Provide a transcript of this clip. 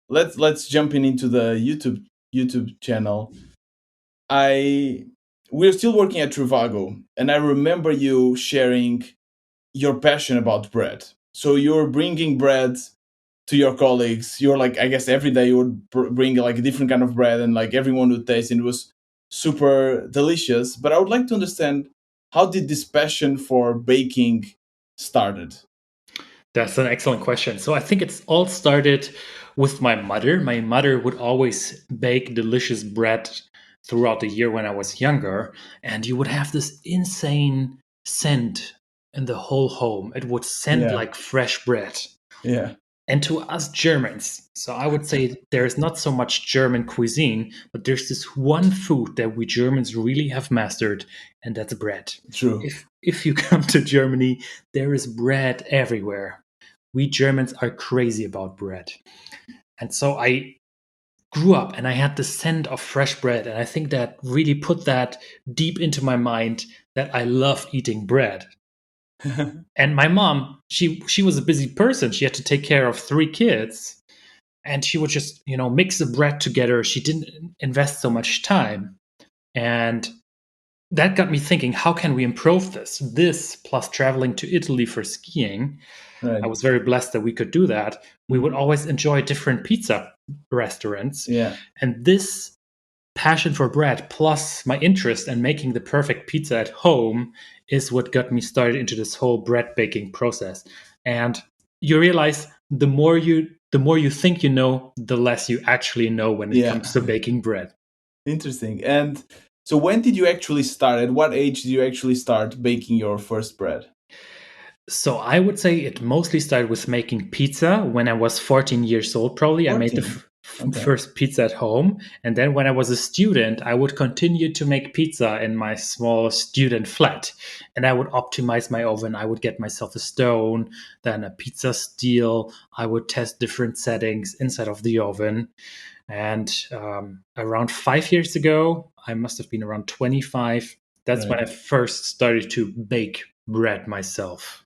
let's jump into the YouTube channel. I We're still working at Trivago, and I remember you sharing your passion about bread. So you're bringing bread to your colleagues. You're like, I guess every day you would bring like a different kind of bread, and like everyone would taste, and it was super delicious. But I would like to understand, how did this passion for baking started? That's an excellent question. So I think it's all started with my mother. My mother would always bake delicious bread throughout the year when I was younger, and you would have this insane scent in the whole home. It would scent Yeah, like fresh bread. yeah, And to us Germans, so I would say there is not so much German cuisine, but there's this one food that we Germans really have mastered, and that's bread. true. If you come to Germany, there is bread everywhere. We Germans are crazy about bread. And so I grew up and I had the scent of fresh bread, and I think that really put that deep into my mind that I love eating bread. And my mom, she was a busy person. She had to take care of 3 kids, and she would just, mix the bread together. She didn't invest so much time. And that got me thinking, how can we improve this plus traveling to Italy for skiing? I Right. was very blessed that we could do that. We would Mhm. always enjoy different pizza restaurants. Yeah. And this passion for bread plus my interest in making the perfect pizza at home is what got me started into this whole bread baking process. And you realize the more you think you know, the less you actually know when it Yeah. comes to baking bread. Interesting. And so when did you actually start? At what age did you actually start baking your first bread? So I would say it mostly started with making pizza when I was 14 years old. Probably I made the 14. Okay. first pizza at home, and then when I was a student, I would continue to make pizza in my small student flat, and I would optimize my oven. I would get myself a stone, then a pizza steel. I would test different settings inside of the oven, and around 5 years ago, I must have been around 25. That's when Right. I first started to bake bread myself.